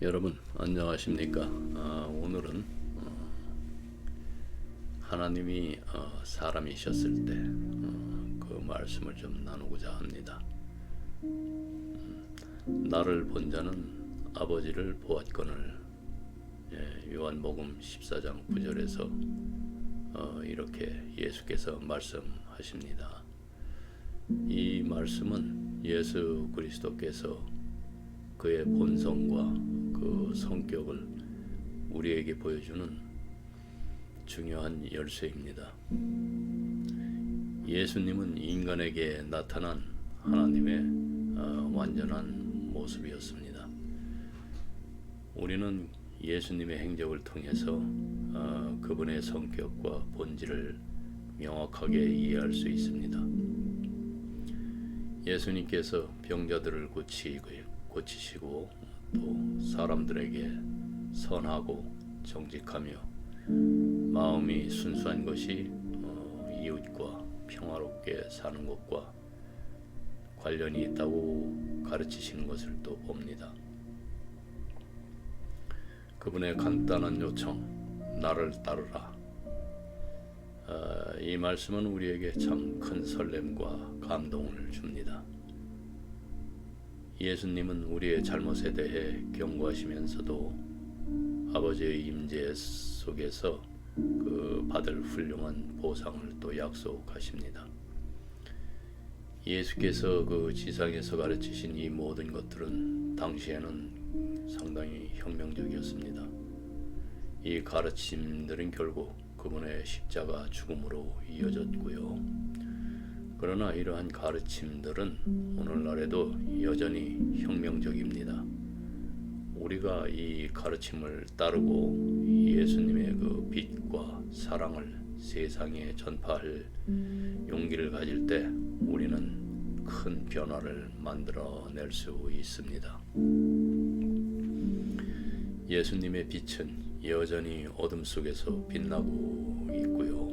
여러분 안녕하십니까? 오늘은 하나님이 사람이셨을 때 그 말씀을 좀 나누고자 합니다. 나를 본 자는 아버지를 보았거늘. 요한복음 14장 9절에서 이렇게 예수께서 말씀하십니다. 이 말씀은 예수 그리스도께서 그의 본성과 그 성격을 우리에게 보여주는 중요한 열쇠입니다. 예수님은 인간에게 나타난 하나님의 완전한 모습이었습니다. 우리는 예수님의 행적을 통해서 그분의 성격과 본질을 명확하게 이해할 수 있습니다. 예수님께서 병자들을 고치시고 또 사람들에게 선하고 정직하며 마음이 순수한 것이 이웃과 평화롭게 사는 것과 관련이 있다고 가르치시는 것을 또 봅니다. 그분의 간단한 요청, 나를 따르라. 이 말씀은 우리에게 참 큰 설렘과 감동을 줍니다. 예수님은 우리의 잘못에 대해 경고하시면서도 아버지의 임재 속에서 그 받을 훌륭한 보상을 또 약속하십니다. 예수께서 그 지상에서 가르치신 이 모든 것들은 당시에는 상당히 혁명적이었습니다. 이 가르침들은 결국 그분의 십자가 죽음으로 이어졌고요. 그러나 이러한 가르침들은 오늘날에도 여전히 혁명적입니다. 우리가 이 가르침을 따르고 예수님의 그 빛과 사랑을 세상에 전파할 용기를 가질 때 우리는 큰 변화를 만들어낼 수 있습니다. 예수님의 빛은 여전히 어둠 속에서 빛나고 있고요.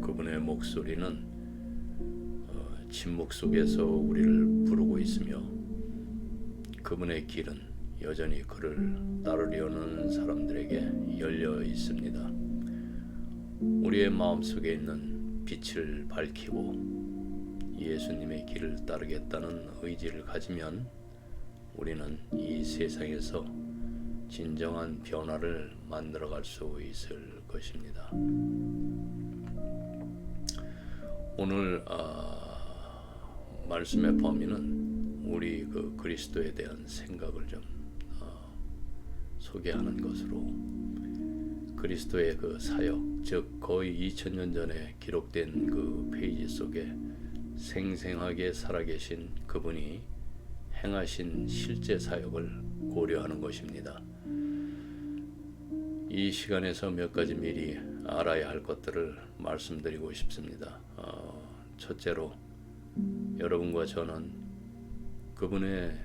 그분의 목소리는 침묵 속에서 우리를 부르고 있으며 그분의 길은 여전히 그를 따르려는 사람들에게 열려 있습니다. 우리의 마음속에 있는 빛을 밝히고 예수님의 길을 따르겠다는 의지를 가지면 우리는 이 세상에서 진정한 변화를 만들어갈 수 있을 것입니다. 오늘 말씀의 범위는 우리 그 그리스도에 대한 생각을 좀 소개하는 것으로 그리스도의 그 사역, 즉 거의 2000년 전에 기록된 그 페이지 속에 생생하게 살아계신 그분이 행하신 실제 사역을 고려하는 것입니다. 이 시간에서 몇 가지 미리 알아야 할 것들을 말씀드리고 싶습니다. 첫째로 여러분과 저는 그분의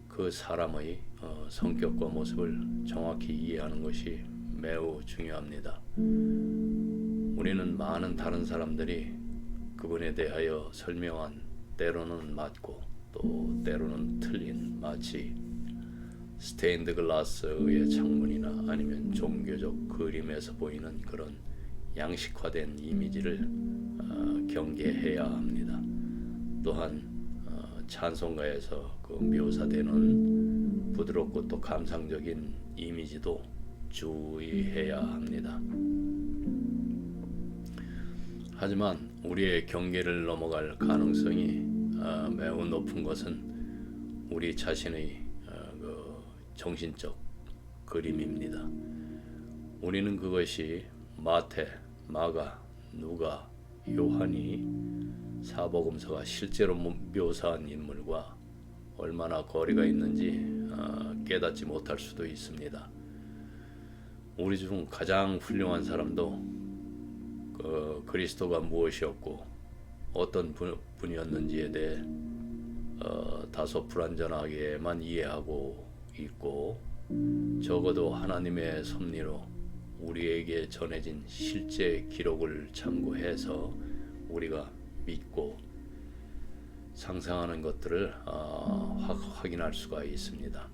그 사람의 성격과 모습을 정확히 이해하는 것이 매우 중요합니다. 우리는 많은 다른 사람들이 그분에 대하여 설명한 때로는 맞고 또 때로는 틀린 마치 스테인드 글라스의 창문이나 아니면 종교적 그림에서 보이는 그런 양식화된 이미지를 경계해야 합니다. 또한 찬송가에서 그 묘사되는 부드럽고 또 감상적인 이미지도 주의해야 합니다. 하지만 우리의 경계를 넘어갈 가능성이 매우 높은 것은 우리 자신의 그 정신적 그림입니다. 우리는 그것이 마태, 마가, 누가, 요한이 사복음서가 실제로 묘사한 인물과 얼마나 거리가 있는지 깨닫지 못할 수도 있습니다. 우리 중 가장 훌륭한 사람도 그리스도가 무엇이었고 어떤 분이었는지에 대해 다소 불완전하게만 이해하고 있고 적어도 하나님의 섭리로 우리에게 전해진 실제 기록을 참고해서 우리가 믿고 상상하는 것들을 확인할 수가 있습니다.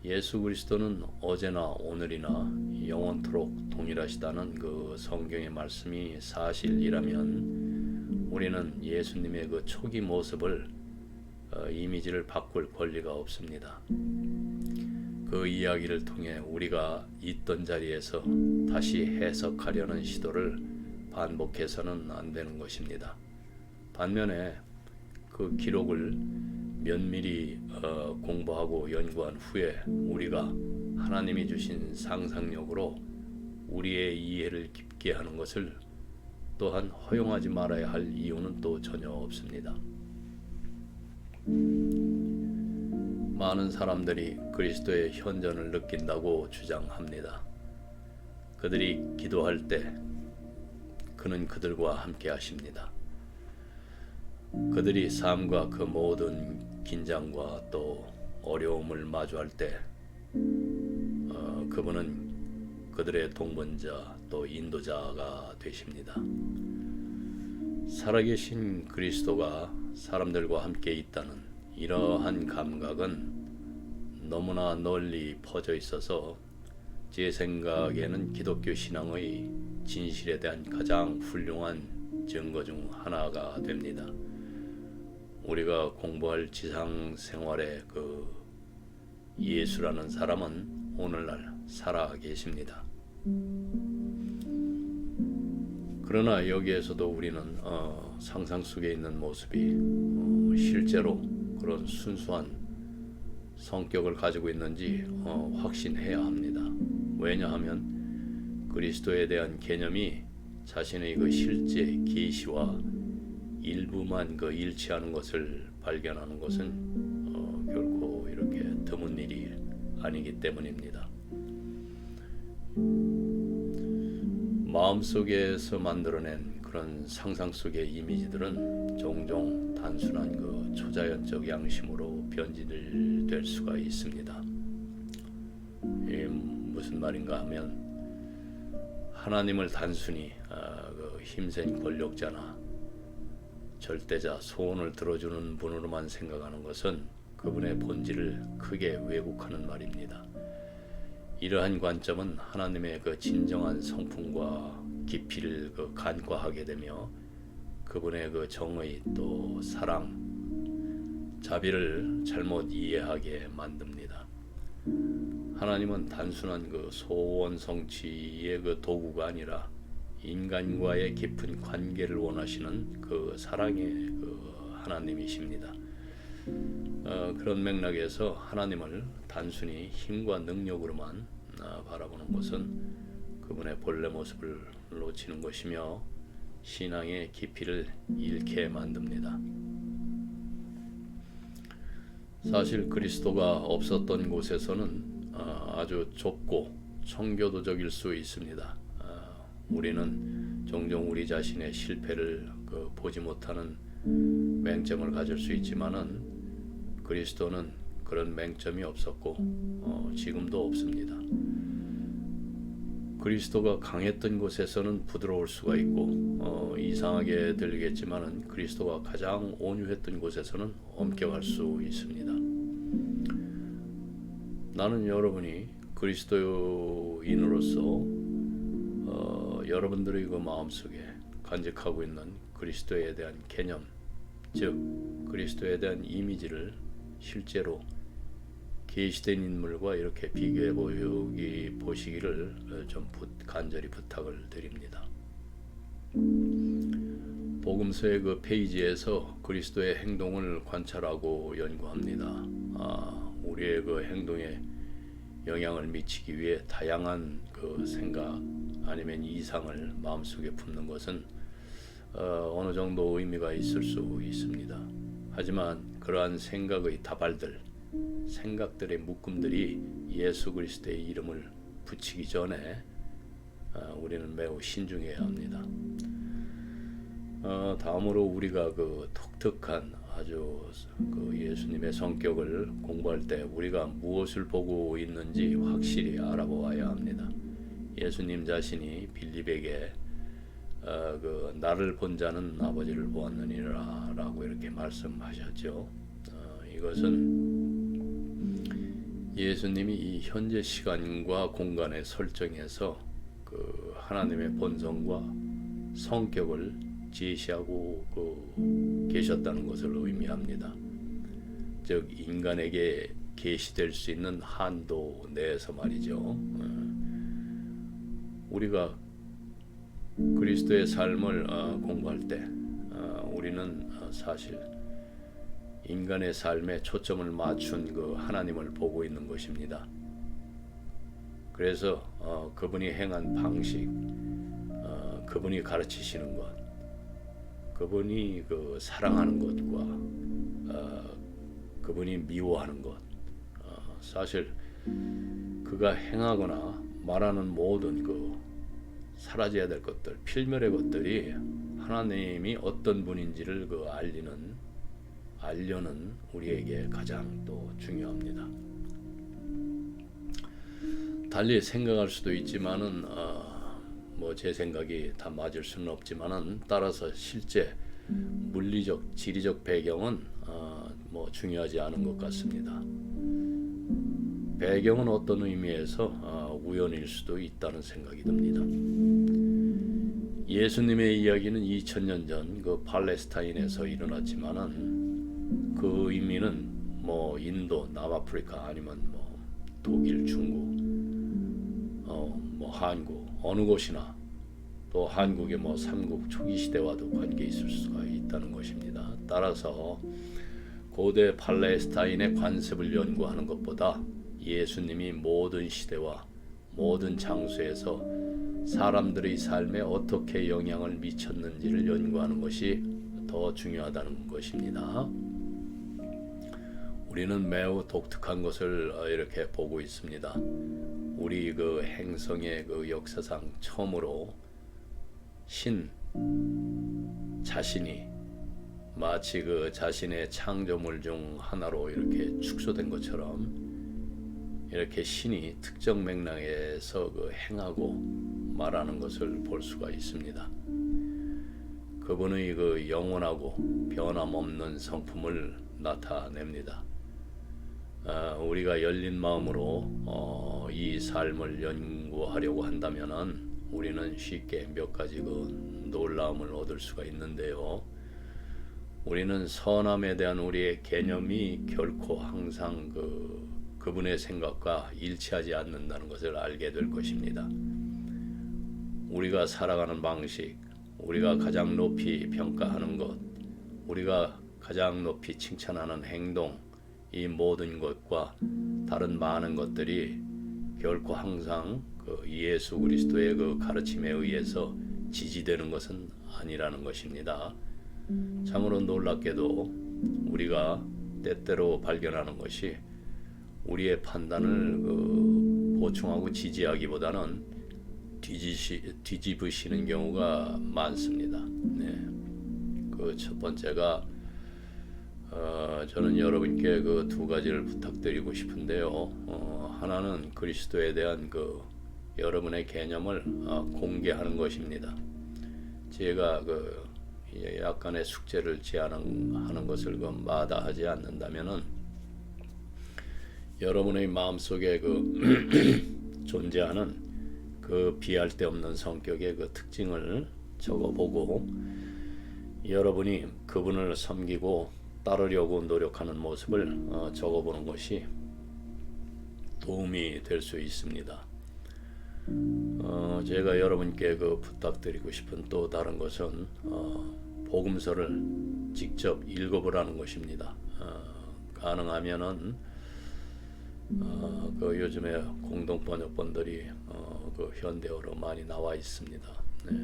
예수 그리스도는 어제나 오늘이나 영원토록 동일하시다는 그 성경의 말씀이 사실이라면 우리는 예수님의 그 초기 모습을 이미지를 바꿀 권리가 없습니다. 그 이야기를 통해 우리가 있던 자리에서 다시 해석하려는 시도를 반복해서는 안 되는 것입니다. 반면에 그 기록을 면밀히 공부하고 연구한 후에 우리가 하나님이 주신 상상력으로 우리의 이해를 깊게 하는 것을 또한 허용하지 말아야 할 이유는 또 전혀 없습니다. 많은 사람들이 그리스도의 현존을 느낀다고 주장합니다. 그들이 기도할 때 그는 그들과 함께 하십니다. 그들이 삶과 그 모든 긴장과 또 어려움을 마주할 때 그분은 그들의 동반자 또 인도자가 되십니다. 살아계신 그리스도가 사람들과 함께 있다는 이러한 감각은 너무나 널리 퍼져 있어서 제 생각에는 기독교 신앙의 진실에 대한 가장 훌륭한 증거 중 하나가 됩니다. 우리가 공부할 지상 생활의 그 예수라는 사람은 오늘날 살아 계십니다. 그러나 여기에서도 우리는 상상 속에 있는 모습이 실제로 그런 순수한 성격을 가지고 있는지 확신해야 합니다. 왜냐하면 그리스도에 대한 개념이 자신의 그 실제 계시와 일부만 그 일치하는 것을 발견하는 것은 결코 이렇게 드문 일이 아니기 때문입니다. 마음속에서 만들어낸 그런 상상 속의 이미지들은 종종 단순한 그 초자연적 양심으로 변질될 수가 있습니다. 이게 무슨 말인가 하면 하나님을 단순히 그 힘센 권력자나 절대자, 소원을 들어주는 분으로만 생각하는 것은 그분의 본질을 크게 왜곡하는 말입니다. 이러한 관점은 하나님의 그 진정한 성품과 깊이를 그 간과하게 되며 그분의 그 정의 또 사랑, 자비를 잘못 이해하게 만듭니다. 하나님은 단순한 그 소원 성취의 그 도구가 아니라 인간과의 깊은 관계를 원하시는 그 사랑의 그 하나님이십니다. 그런 맥락에서 하나님을 단순히 힘과 능력으로만 바라보는 것은 그분의 본래 모습을 놓치는 것이며 신앙의 깊이를 잃게 만듭니다. 사실 그리스도가 없었던 곳에서는 아주 좁고 청교도적일 수 있습니다. 우리는 종종 우리 자신의 실패를 보지 못하는 맹점을 가질 수 있지만은 그리스도는 그런 맹점이 없었고 지금도 없습니다. 그리스도가 강했던 곳에서는 부드러울 수가 있고 이상하게 들리겠지만은 그리스도가 가장 온유했던 곳에서는 엄격할 수 있습니다. 나는 여러분이 그리스도인으로서 여러분들의 그 마음속에 간직하고 있는 그리스도에 대한 개념, 즉 그리스도에 대한 이미지를 실제로 계시된 인물과 이렇게 비교해 보시기를 좀 간절히 부탁을 드립니다. 복음서의 그 페이지에서 그리스도의 행동을 관찰하고 연구합니다. 우리의 그 행동에 영향을 미치기 위해 다양한 그 생각 아니면 이상을 마음속에 품는 것은 어느 정도 의미가 있을 수 있습니다. 하지만 그러한 생각의 다발들, 생각들의 묶음들이 예수 그리스도의 이름을 붙이기 전에 우리는 매우 신중해야 합니다. 다음으로 우리가 그 독특한 아주 그 예수님의 성격을 공부할 때 우리가 무엇을 보고 있는지 확실히 알아보아야 합니다. 예수님 자신이 빌립에게 그 나를 본 자는 아버지를 보았느니라 라고 이렇게 말씀하셨죠. 이것은 예수님이 이 현재 시간과 공간에 설정해서 그 하나님의 본성과 성격을 제시하고 계셨다는 것을 의미합니다. 즉 인간에게 계시될 수 있는 한도 내에서 말이죠. 우리가 그리스도의 삶을 공부할 때 우리는 사실 인간의 삶에 초점을 맞춘 그 하나님을 보고 있는 것입니다. 그래서 그분이 행한 방식, 그분이 가르치시는 것, 그분이 그 사랑하는 것과 그분이 미워하는 것, 사실 그가 행하거나 말하는 모든 그 사라져야 될 것들, 필멸의 것들이 하나님이 어떤 분인지를 알려는 우리에게 가장 또 중요합니다. 달리 생각할 수도 있지만은 뭐 제 생각이 다 맞을 수는 없지만은 따라서 실제 물리적, 지리적 배경은 뭐 중요하지 않은 것 같습니다. 배경은 어떤 의미에서 우연일 수도 있다는 생각이 듭니다. 예수님의 이야기는 2000년 전 그 팔레스타인에서 일어났지만은 그 의미는 뭐 인도, 남아프리카 아니면 뭐 독일, 중국, 뭐 한국 어느 곳이나 또 한국의 뭐 삼국 초기 시대와도 관계 있을 수가 있다는 것입니다. 따라서 고대 팔레스타인의 관습을 연구하는 것보다 예수님이 모든 시대와 모든 장소에서 사람들의 삶에 어떻게 영향을 미쳤는지를 연구하는 것이 더 중요하다는 것입니다. 우리는 매우 독특한 것을 이렇게 보고 있습니다. 우리 그 행성의 그 역사상 처음으로 신 자신이 마치 그 자신의 창조물 중 하나로 이렇게 축소된 것처럼 이렇게 신이 특정 맥락에서 그 행하고 말하는 것을 볼 수가 있습니다. 그분의 그 영원하고 변함없는 성품을 나타냅니다. 우리가 열린 마음으로 이 삶을 연구하려고 한다면은 우리는 쉽게 몇 가지 그 놀라움을 얻을 수가 있는데요. 우리는 선함에 대한 우리의 개념이 결코 항상 그분의 생각과 일치하지 않는다는 것을 알게 될 것입니다. 우리가 살아가는 방식, 우리가 가장 높이 평가하는 것, 우리가 가장 높이 칭찬하는 행동, 이 모든 것과 다른 많은 것들이 결코 항상 그 예수 그리스도의 그 가르침에 의해서 지지되는 것은 아니라는 것입니다. 참으로 놀랍게도 우리가 때때로 발견하는 것이 우리의 판단을 보충하고 지지하기보다는 뒤집으시는 경우가 많습니다. 네. 그 첫 번째가 저는 여러분께 그 두 가지를 부탁드리고 싶은데요. 하나는 그리스도에 대한 그 여러분의 개념을 공개하는 것입니다. 제가 그 약간의 숙제를 제안하는 것을 마다하지 않는다면은 여러분의 마음속에 존재하는 그 비할 데 없는 성격의 그 특징을 적어보고 여러분이 그분을 섬기고 따르려고 노력하는 모습을 적어보는 것이 도움이 될 수 있습니다. 제가 여러분께 부탁드리고 싶은 또 다른 것은 복음서를 직접 읽어보라는 것입니다. 가능하면은 요즘에 공동 번역본들이 현대어로 많이 나와 있습니다. 네.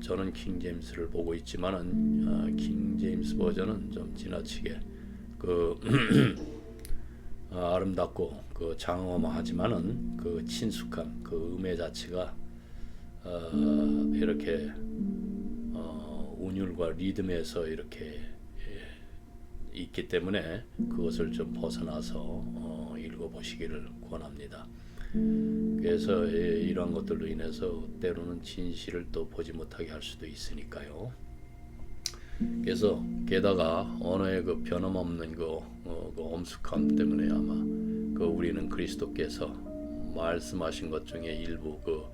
저는 킹제임스를 보고 있지만은 킹제임스 버전은 좀 지나치게 아름답고 장엄하지만은 친숙한 음의 자체가 이렇게 운율과 리듬에서 이렇게 있기 때문에 그것을 좀 벗어나서 읽어보시기를 권합니다. 그래서 이러한 것들로 인해서 때로는 진실을 또 보지 못하게 할 수도 있으니까요. 그래서 게다가 언어의 변함없는 그 엄숙함 때문에 아마 그 우리는 그리스도께서 말씀하신 것 중에 일부 그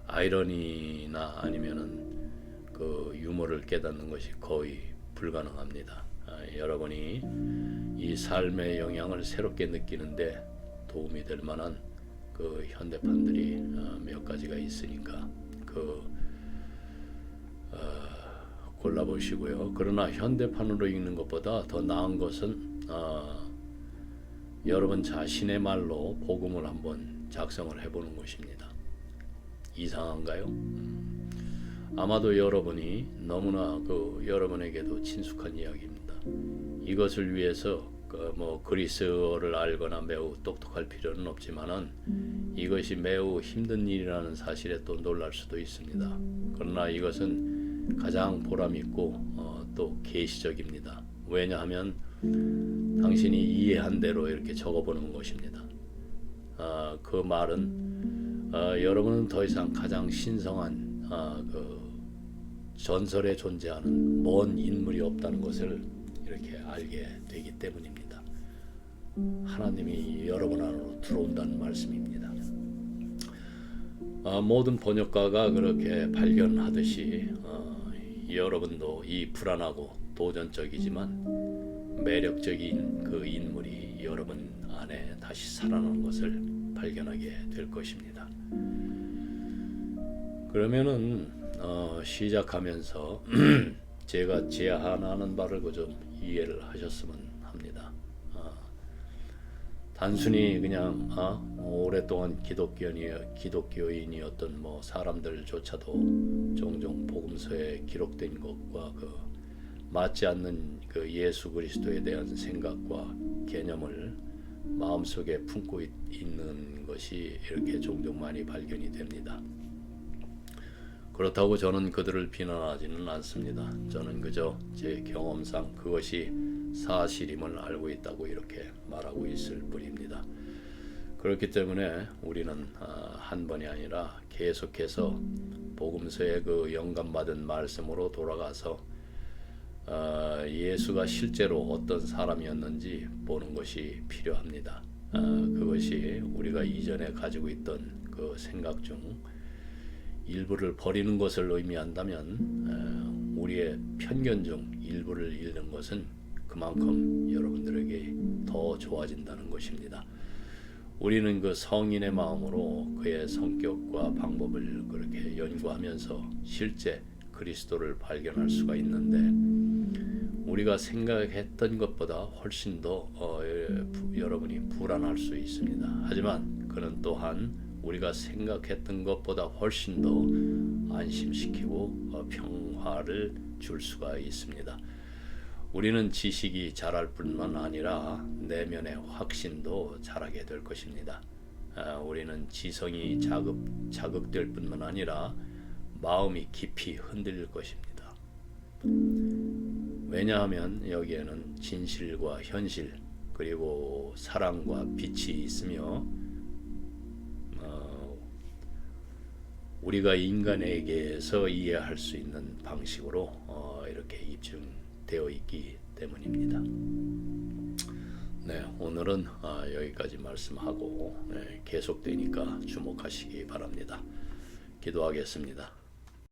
아이러니나 아니면은 그 유머를 깨닫는 것이 거의 불가능합니다. 여러분이 이 삶의 영향을 새롭게 느끼는데 도움이 될 만한 그 현대판들이 몇 가지가 있으니까 골라보시고요. 그러나 현대판으로 읽는 것보다 더 나은 것은 여러분 자신의 말로 복음을 한번 작성을 해보는 것입니다. 이상한가요? 아마도 여러분이 너무나 여러분에게도 친숙한 이야기입니다. 이것을 위해서 그리스어를 알거나 매우 똑똑할 필요는 없지만은 이것이 매우 힘든 일이라는 사실에 또 놀랄 수도 있습니다. 그러나 이것은 가장 보람 있고 또 계시적입니다. 왜냐하면 당신이 이해한 대로 이렇게 적어보는 것입니다. 그 말은 여러분은 더 이상 가장 신성한 전설에 존재하는 먼 인물이 없다는 것을 이렇게 알게 되기 때문입니다. 하나님이 여러분 안으로 들어온다는 말씀입니다. 모든 번역가가 그렇게 발견하듯이 여러분도 이 불안하고 도전적이지만 매력적인 그 인물이 여러분 안에 다시 살아나는 것을 발견하게 될 것입니다. 그러면은 시작하면서 제가 제안하는 바를 좀 이해를 하셨으면 합니다. 단순히 그냥 오랫동안 기독교인이었던 사람들조차도 종종 복음서에 기록된 것과 맞지 않는 예수 그리스도에 대한 생각과 개념을 마음속에 품고 있는 것이 이렇게 종종 많이 발견이 됩니다. 그렇다고 저는 그들을 비난하지는 않습니다. 저는 그저 제 경험상 그것이 사실임을 알고 있다고 이렇게 말하고 있을 뿐입니다. 그렇기 때문에 우리는 한 번이 아니라 계속해서 복음서의 그 영감받은 말씀으로 돌아가서 예수가 실제로 어떤 사람이었는지 보는 것이 필요합니다. 그것이 우리가 이전에 가지고 있던 그 생각 중 일부를 버리는 것을 의미한다면 우리의 편견 중 일부를 잃는 것은 그만큼 여러분들에게 더 좋아진다는 것입니다. 우리는 그 성인의 마음으로 그의 성격과 방법을 그렇게 연구하면서 실제 그리스도를 발견할 수가 있는데 우리가 생각했던 것보다 훨씬 더 여러분이 불안할 수 있습니다. 하지만 그는 또한 우리가 생각했던 것보다 훨씬 더 안심시키고 평화를 줄 수가 있습니다. 우리는 지식이 자랄 뿐만 아니라 내면의 확신도 자라게 될 것입니다. 우리는 지성이 자극될 뿐만 아니라 마음이 깊이 흔들릴 것입니다. 왜냐하면 여기에는 진실과 현실 그리고 사랑과 빛이 있으며 우리가 인간에게서 이해할 수 있는 방식으로 이렇게 입증되어 있기 때문입니다. 네, 오늘은 여기까지 말씀하고 계속되니까 주목하시기 바랍니다. 기도하겠습니다.